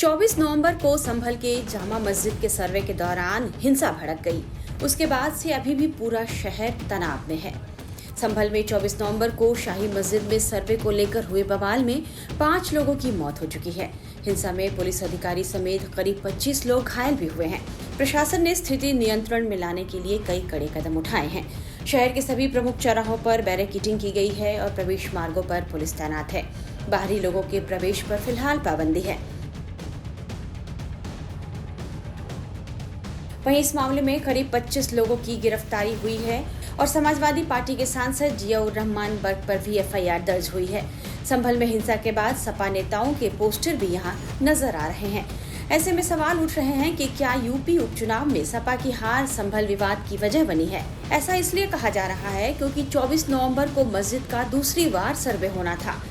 24 नवंबर को संभल के जामा मस्जिद के सर्वे के दौरान हिंसा भड़क गई। उसके बाद से अभी भी पूरा शहर तनाव में है। संभल में 24 नवंबर को शाही मस्जिद में सर्वे को लेकर हुए बवाल में 5 लोगों की मौत हो चुकी है। हिंसा में पुलिस अधिकारी समेत करीब 25 लोग घायल भी हुए हैं। प्रशासन ने स्थिति नियंत्रण में लाने के लिए कई कड़े कदम उठाए हैं। शहर के सभी प्रमुख चौराहों पर बैरिकेडिंग की गई है और प्रवेश मार्गों पर पुलिस तैनात है। बाहरी लोगों के प्रवेश पर फिलहाल पाबंदी है। वहीं इस मामले में करीब 25 लोगों की गिरफ्तारी हुई है और समाजवादी पार्टी के सांसद जियाउर रहमान बर्ग पर भी एफआईआर दर्ज हुई है। संभल में हिंसा के बाद सपा नेताओं के पोस्टर भी यहां नजर आ रहे हैं। ऐसे में सवाल उठ रहे हैं कि क्या यूपी उपचुनाव में सपा की हार संभल विवाद की वजह बनी है। ऐसा इसलिए कहा जा रहा है क्योंकि 24 नवंबर को मस्जिद का दूसरी बार सर्वे होना था।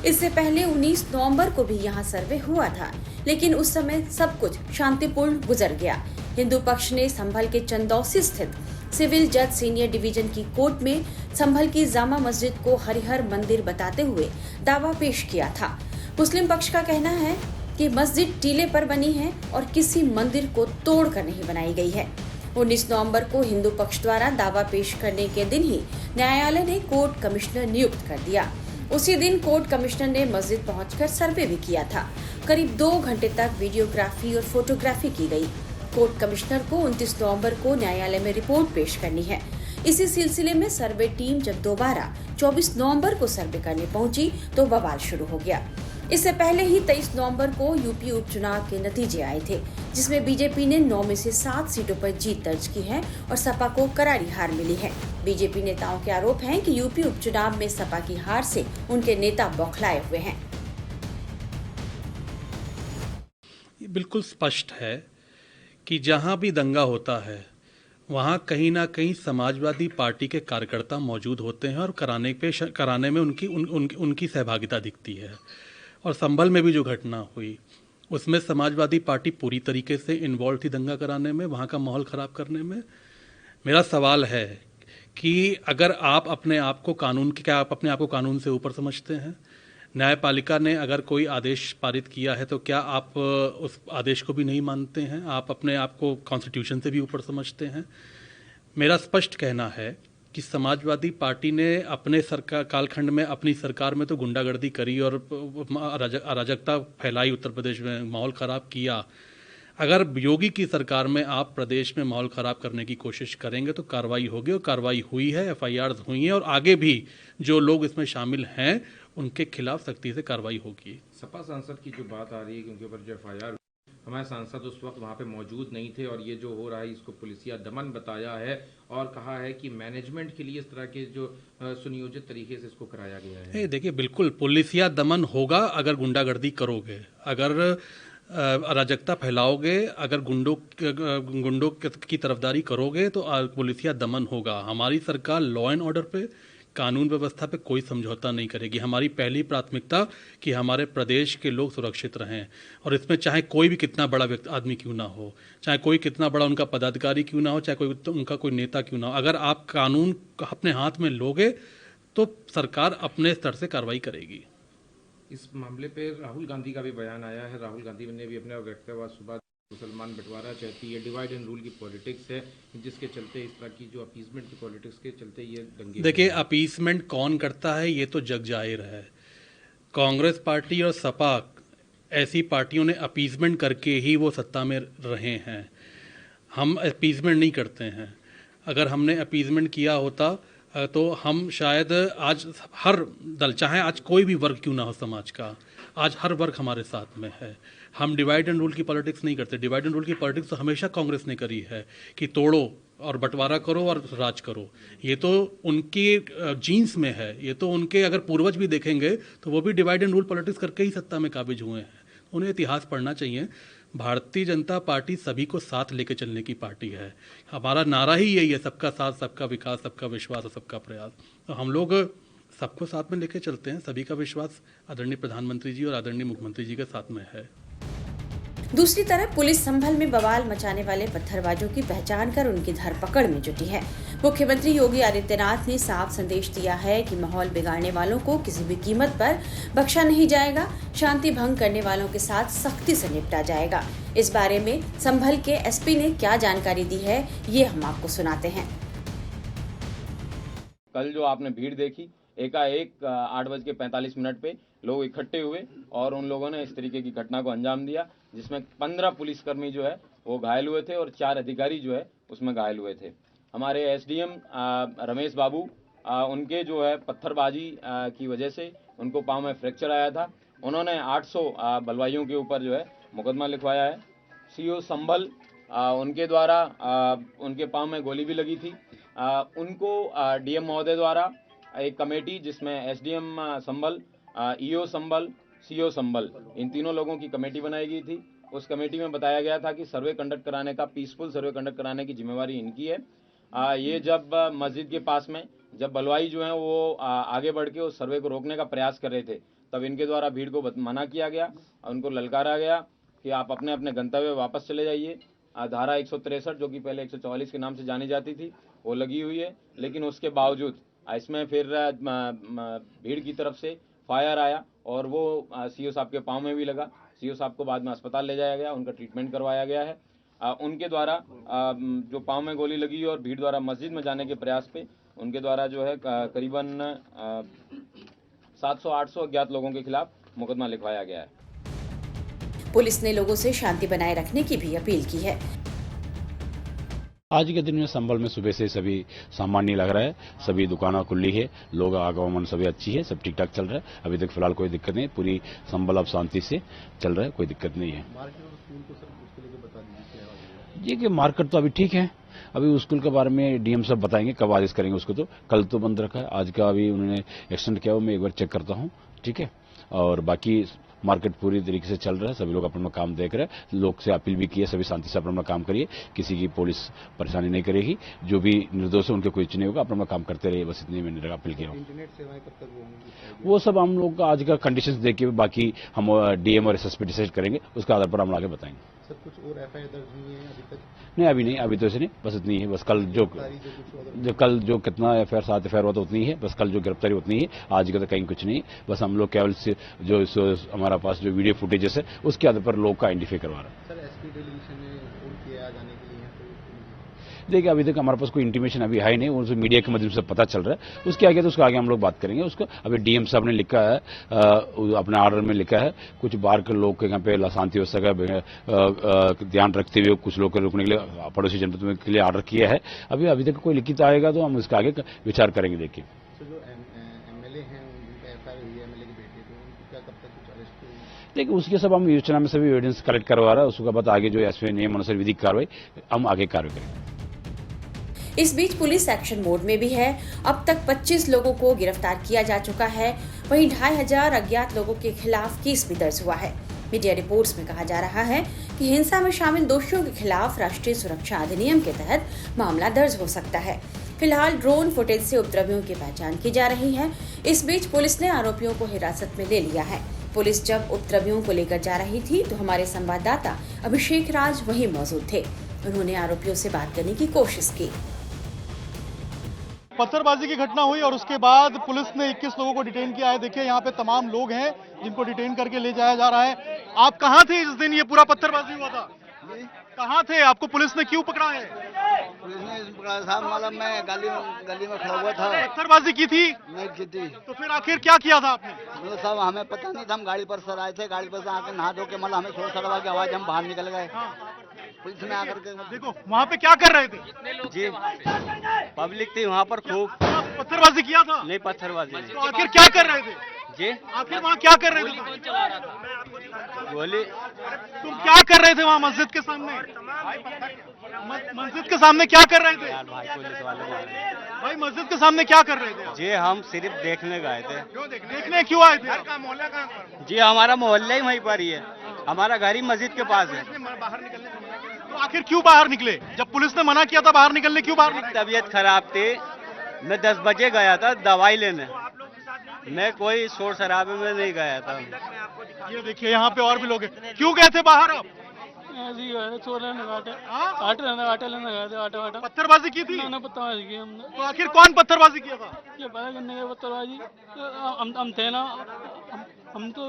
इससे पहले 19 नवंबर को भी यहाँ सर्वे हुआ था, लेकिन उस समय सब कुछ शांतिपूर्ण गुजर गया। हिंदू पक्ष ने संभल के चंदौसी स्थित सिविल जज सीनियर डिवीजन की कोर्ट में संभल की जामा मस्जिद को हरिहर मंदिर बताते हुए दावा पेश किया था। मुस्लिम पक्ष का कहना है कि मस्जिद टीले पर बनी है और किसी मंदिर को तोड़कर नहीं बनाई गई है। 19 नवंबर को हिंदू पक्ष द्वारा दावा पेश करने के दिन ही न्यायालय ने कोर्ट कमिश्नर नियुक्त कर दिया। उसी दिन कोर्ट कमिश्नर ने मस्जिद पहुंचकर सर्वे भी किया था। करीब 2 घंटे तक वीडियोग्राफी और फोटोग्राफी की गई। कोर्ट कमिश्नर को 29 नवंबर को न्यायालय में रिपोर्ट पेश करनी है। इसी सिलसिले में सर्वे टीम जब दोबारा 24 नवंबर को सर्वे करने पहुंची तो बवाल शुरू हो गया। इससे पहले ही 23 नवंबर को यूपी उपचुनाव के नतीजे आए थे, जिसमें बीजेपी ने 9 में से 7 सीटों पर जीत दर्ज की है और सपा को करारी हार मिली है। बीजेपी नेताओं के आरोप हैं कि यूपी उपचुनाव में सपा की हार से उनके नेता बौखलाए हुए हैं। बिल्कुल स्पष्ट है कि जहां भी दंगा होता है वहां कहीं ना कहीं समाजवादी पार्टी के कार्यकर्ता मौजूद होते हैं और कराने में उनकी सहभागिता दिखती है। और संभल में भी जो घटना हुई उसमें समाजवादी पार्टी पूरी तरीके से इन्वॉल्व थी दंगा कराने में, वहाँ का माहौल ख़राब करने में। मेरा सवाल है कि अगर आप अपने आप को कानून से ऊपर समझते हैं? न्यायपालिका ने अगर कोई आदेश पारित किया है तो क्या आप उस आदेश को भी नहीं मानते हैं? आप अपने आप को कॉन्स्टिट्यूशन से भी ऊपर समझते हैं? मेरा स्पष्ट कहना है कि समाजवादी पार्टी ने अपने सरकार कालखंड में अपनी सरकार में तो गुंडागर्दी करी और अराजकता फैलाई, उत्तर प्रदेश में माहौल ख़राब किया। अगर योगी की सरकार में आप प्रदेश में माहौल ख़राब करने की कोशिश करेंगे तो कार्रवाई होगी और कार्रवाई हुई है, एफआईआर हुई हैं और आगे भी जो लोग इसमें शामिल हैं उनके खिलाफ सख्ती से कार्रवाई होगी। सपा सांसद की जो बात आ रही है कि उनके ऊपर जो एफआईआर, हमारे सांसद उस वक्त वहाँ पे मौजूद नहीं थे और ये जो हो रहा है इसको पुलिसिया दमन बताया है और कहा है कि मैनेजमेंट के लिए इस तरह के जो सुनियोजित तरीके से इसको कराया गया है। देखिए, बिल्कुल पुलिसिया दमन होगा अगर गुंडागर्दी करोगे, अगर अराजकता फैलाओगे, अगर गुंडों की तरफदारी करोगे तो पुलिसिया दमन होगा। हमारी सरकार लॉ एंड ऑर्डर पे, कानून व्यवस्था पे कोई समझौता नहीं करेगी। हमारी पहली प्राथमिकता कि हमारे प्रदेश के लोग सुरक्षित रहें और इसमें चाहे कोई भी कितना बड़ा आदमी क्यों ना हो, चाहे कोई कितना बड़ा उनका पदाधिकारी क्यों ना हो, चाहे उनका कोई नेता क्यों ना हो, अगर आप कानून अपने हाथ में लोगे तो सरकार अपने स्तर से कार्रवाई करेगी। इस मामले पे राहुल गांधी का भी बयान आया है। राहुल गांधी ने भी अपने व्यक्त हुआ सुबह मुसलमान बंटवारा चाहती है, डिवाइड एंड रूल की पॉलिटिक्स है, जिसके चलते इस तरह की जो अपीसमेंट की पॉलिटिक्स के चलते ये दंगे। देखिए, अपीसमेंट कौन करता है ये तो जग जाहिर है। कांग्रेस पार्टी और सपा ऐसी पार्टियों ने अपीसमेंट करके ही वो सत्ता में रहे हैं। हम अपीसमेंट नहीं करते हैं। अगर हमने अपीसमेंट किया होता तो हम शायद आज हर दल, चाहे आज कोई भी वर्ग क्यों ना हो समाज का, आज हर वर्ग हमारे साथ में है। हम डिवाइड एंड रूल की पॉलिटिक्स नहीं करते। डिवाइड एंड रूल की पॉलिटिक्स तो हमेशा कांग्रेस ने करी है कि तोड़ो और बंटवारा करो और राज करो। ये तो उनकी जीन्स में है, ये तो उनके अगर पूर्वज भी देखेंगे तो वो भी डिवाइड एंड रूल पॉलिटिक्स करके ही सत्ता में काबिज हुए हैं। उन्हें इतिहास पढ़ना चाहिए। भारतीय जनता पार्टी सभी को साथ लेके चलने की पार्टी है। हमारा नारा ही यही है, सबका साथ, सबका विकास, सबका विश्वास और सबका प्रयास। तो हम लोग सबको साथ में लेके चलते हैं। सभी का विश्वास आदरणीय प्रधानमंत्री जी और आदरणीय मुख्यमंत्री जी के साथ में है। दूसरी तरफ पुलिस संभल में बवाल मचाने वाले पत्थरबाजों की पहचान कर उनकी धरपकड़ में जुटी है। मुख्यमंत्री योगी आदित्यनाथ ने साफ संदेश दिया है कि माहौल बिगाड़ने वालों को किसी भी कीमत पर बख्शा नहीं जाएगा, शांति भंग करने वालों के साथ सख्ती से निपटा जाएगा। इस बारे में संभल के एसपी ने क्या जानकारी दी है, ये हम आपको सुनाते हैं। कल जो आपने भीड़ देखी, एकाएक 8:45 पे लोग इकट्ठे हुए और उन लोगों ने इस तरीके की घटना को अंजाम दिया, जिसमें 15 पुलिसकर्मी जो है वो घायल हुए थे और 4 अधिकारी जो है उसमें घायल हुए थे। हमारे एसडीएम रमेश बाबू, उनके जो है पत्थरबाजी की वजह से उनको पांव में फ्रैक्चर आया था। उन्होंने 800 बलवाइयों के ऊपर जो है मुकदमा लिखवाया है। सीओ संभल, उनके द्वारा उनके पांव में गोली भी लगी थी। उनको डीएम महोदय द्वारा एक कमेटी, जिसमें एसडीएम संभल, ईओ संभल, सीओ संभल, इन तीनों लोगों की कमेटी बनाई गई थी। उस कमेटी में बताया गया था कि सर्वे कंडक्ट कराने का, पीसफुल सर्वे कंडक्ट कराने की जिम्मेवारी इनकी है। ये जब मस्जिद के पास में जब बलवाई जो है वो आगे बढ़ के उस सर्वे को रोकने का प्रयास कर रहे थे, तब इनके द्वारा भीड़ को मना किया गया, उनको ललकारा गया कि आप अपने अपने गंतव्य वापस चले जाइए। धारा 163 जो कि पहले 144 के नाम से जानी जाती थी वो लगी हुई है, लेकिन उसके बावजूद इसमें फिर भीड़ की तरफ से फायर आया और वो सीओ साहब के पांव में भी लगा। सीओ साहब को बाद में अस्पताल ले जाया गया, उनका ट्रीटमेंट करवाया गया है। उनके द्वारा जो पांव में गोली लगी और भीड़ द्वारा मस्जिद में जाने के प्रयास पे उनके द्वारा जो है करीबन 700-800 अज्ञात लोगों के खिलाफ मुकदमा लिखवाया गया है। पुलिस ने लोगों से शांति बनाए रखने की भी अपील की है। आज के दिन में संभल में सुबह से सभी सामान्य लग रहा है, सभी दुकानें खुली है, लोग आगमन सभी अच्छी है, सब ठीक ठाक चल रहा है। अभी तक फिलहाल कोई दिक्कत नहीं, पूरी संभल अब शांति से चल रहा है, कोई दिक्कत नहीं है। ये कि मार्केट तो अभी ठीक है, अभी स्कूल के बारे में डीएम साहब बताएंगे कब आदेश करेंगे उसको। तो कल तो बंद रखा है, आज का अभी उन्होंने एक्सटेंड किया, मैं एक बार चेक करता हूँ, ठीक है। और बाकी मार्केट पूरी तरीके से चल रहा है, सभी लोग अपना काम देख रहे हैं। लोग से अपील भी की है, सभी शांति से अपना काम करिए, किसी की पुलिस परेशानी नहीं करेगी, जो भी निर्दोष है उनके कोई नहीं होगा, अपना काम करते रहिए, बस इतनी मैंने अपील किया। इंटरनेट सेवाएं कब तक होंगी? वो सब हम लोग आज का कंडीशंस देख के बाकी हम डीएम और एसएसपी डिसाइड करेंगे, उसके आधार पर हम आगे बताएंगे। सर कुछ और एफआईआर दर्ज हुई है अभी तक? नहीं, अभी नहीं, अभी तो ऐसे नहीं, बस इतनी है। बस कल कल जो कितना एफआईआर 7 एफआईआर हुआ तो उतनी है, बस कल जो गिरफ्तारी उतनी है, आज का तो कहीं कुछ नहीं। बस हम लोग केवल से जो हमारा पास जो वीडियो फुटेजेस है उसके आधार पर लोग का आइडेंटिफाई करवा रहा है। सर एसपी डेलीगेशन में फोन किया जाने के लिए देखिए, अभी तक हमारे पास कोई इंटीमेशन अभी है नहीं, उनसे मीडिया के माध्यम से पता चल रहा है। उसके आगे तो उसके आगे हम लोग बात करेंगे। उसको अभी डीएम साहब ने लिखा है, अपने ऑर्डर में लिखा है, कुछ बाहर के लोग के यहाँ पे शांति व्यवस्था का ध्यान रखते हुए कुछ लोग के रुकने के लिए पड़ोसी जनपद में के लिए ऑर्डर किया है। अभी तक कोई लिखित आएगा तो हम उसके आगे विचार करेंगे। देखिए, जो एमएलए हैं उनका एफआईआर हुई है, एमएलए की बेटी, तो उनका कब तक कुछ अरेस्ट? देखिए, उसके सब हम योजना में सभी एविडेंस कलेक्ट करवा रहा है, उसके बाद आगे जो एसपी नियम अनुसार विधिक कार्रवाई हम आगे कार्रवाई करेंगे। इस बीच पुलिस एक्शन मोड में भी है। अब तक 25 लोगों को गिरफ्तार किया जा चुका है, वहीं 2500 अज्ञात लोगों के खिलाफ केस भी दर्ज हुआ है। मीडिया रिपोर्ट्स में कहा जा रहा है कि हिंसा में शामिल दोषियों के खिलाफ राष्ट्रीय सुरक्षा अधिनियम के तहत मामला दर्ज हो सकता है। फिलहाल ड्रोन फुटेज से उपद्रवियों की पहचान की जा रही है। इस बीच पुलिस ने आरोपियों को हिरासत में ले लिया है। पुलिस जब उपद्रवियों को लेकर जा रही थी तो हमारे संवाददाता अभिषेक राज वहीं मौजूद थे। उन्होंने आरोपियों से बात करने की कोशिश की। पत्थरबाजी की घटना हुई और उसके बाद पुलिस ने 21 लोगों को डिटेन किया है। देखिए, यहाँ पे तमाम लोग हैं जिनको डिटेन करके ले जाया जा रहा है। आप कहाँ थे जिस दिन ये पूरा पत्थरबाजी हुआ था? कहाँ थे? आपको पुलिस ने क्यों पकड़ा है? पुलिस ने पकड़ा साहब, मालूम मैं गली में खड़ा हुआ था। पत्थरबाजी की थी? नहीं की थी। तो फिर आखिर क्या किया था आपने? मतलब साहब हमें पता नहीं था, हम गाड़ी पर सर आए थे, गाड़ी पर से आके नहा धो के मतलब हमें शोर शराबा की आवाज, हम बाहर निकल गए। पुलिस में आकर के देखो वहाँ पे क्या कर रहे थे? जी पब्लिक थी वहाँ पर खूब। पत्थरबाजी किया था? नहीं पत्थरबाजी। तो आखिर क्या कर रहे थे? जी आखिर वहाँ क्या कर रहे थे? कौन चला रहा था? गोली। तुम क्या कर रहे थे वहाँ मस्जिद के सामने? मस्जिद के सामने क्या कर रहे थे? यार भाई पुलिस वाले मारे। भाई मस्जिद के सामने क्या कर रहे थे? जी हम सिर्फ देखने गए थे। देखने क्यों आए थे? जी हमारा मोहल्ला ही वहीं पर ही है, हमारा घर ही मस्जिद के पास है। तो आखिर क्यों बाहर निकले? जब पुलिस ने मना किया था बाहर निकलने, क्यों बाहर निकले? तबीयत खराब थी, मैं 10 बजे गया था दवाई लेने, मैं कोई शोर शराबे में नहीं गया था। ये देखिए यहाँ पे और भी लोग हैं। क्यों गए थे बाहर आप? ऐसे ही है, चोर लेने काटे आटे लेने गए थे, आटा पत्थरबाजी की थी? मैंने पत्थरबाजी की हमने। तो आखिर कौन पत्थरबाजी किया था? ये पता करने के पत्थरबाजी हम थे ना, हम तो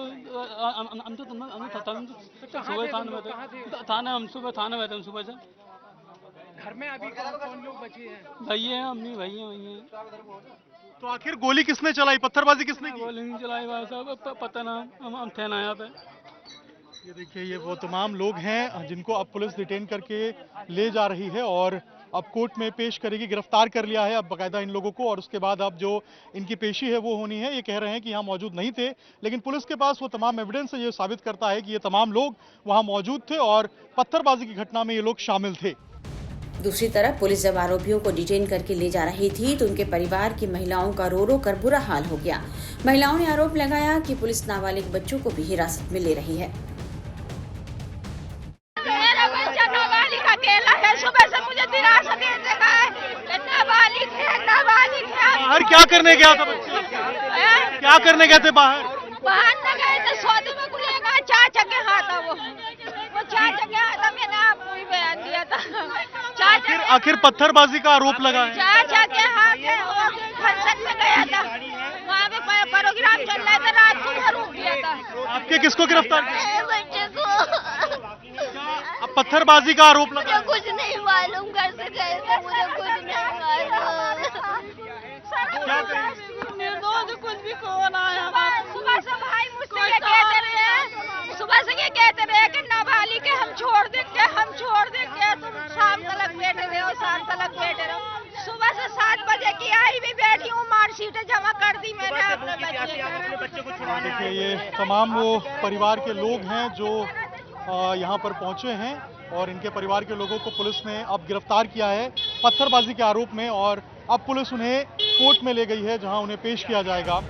सुबह थाने में थे, हम सुबह थाने में थे सुबह से। घर में अभी कौन लोग बचे हैं? भैया हैं, अम्मी भैया हैं। तो आखिर गोली किसने चलाई, पत्थरबाजी किसने की? गोली नहीं चलाई भाई साहब, पता ना, हम थे ना यहाँ पे। ये देखिए, ये वो तमाम लोग हैं जिनको अब पुलिस डिटेन करके ले जा रही है और अब कोर्ट में पेश करेगी। गिरफ्तार कर लिया है अब बाकायदा इन लोगों को, और उसके बाद अब जो इनकी पेशी है वो होनी है। ये कह रहे हैं कि यहाँ मौजूद नहीं थे, लेकिन पुलिस के पास वो तमाम एविडेंस है, ये साबित करता है कि ये तमाम लोग वहाँ मौजूद थे और पत्थरबाजी की घटना में ये लोग शामिल थे। दूसरी तरफ पुलिस जब आरोपियों को डिटेन करके ले जा रही थी तो उनके परिवार की महिलाओं का रो रो कर बुरा हाल हो गया। महिलाओं ने आरोप लगाया कि पुलिस नाबालिग बच्चों को भी हिरासत में ले रही है। मेरा बच्चा नाबालिग अकेला है, सुबह से मुझे दिलासा दे देगा है, नाबालिग है। बाहर क्या करने गया था बच्चे? क्या करने गए थे बाहर? बाहर न गए थे, सौदे में गुलेगा, चाचा के हाथ वो चाचा के हाथ, मैंने आपको ही बयान दिया था। आखिर पत्थरबाजी का आरोप लगा है। चाचा के हाथ है, वो फंक्शन में गया था, वहाँ पे प्रोग्राम चल रहा था, रात को घर रुक गया था। आपके किसको गिरफ्तार किया? बच्चे को। अब पत्थरबाजी का आरोप लगा। मुझे कुछ नहीं मालूम, घर से गए थे, मुझे कुछ नहीं मालूम। निर्दोष कुछ भी कौन आया? सुबह से भाई मुझसे ये कहते रहे, सुबह से ये कहते रहे कि नाबालिग के हम छोड़ देंगे, तुम शाम तक बैठे रहे हो, शाम तक बैठे रहो। सुबह से 7 बजे की आई भी बैठी हूँ, मार्कशीट जमा कर दी मैंने अपने बच्चे को। देखिए, ये तमाम वो परिवार के लोग हैं जो यहाँ पर पहुंचे हैं और इनके परिवार के लोगों को पुलिस ने अब गिरफ्तार किया है पत्थरबाजी के आरोप में, और अब पुलिस उन्हें कोर्ट में ले गई है जहां उन्हें पेश किया जाएगा।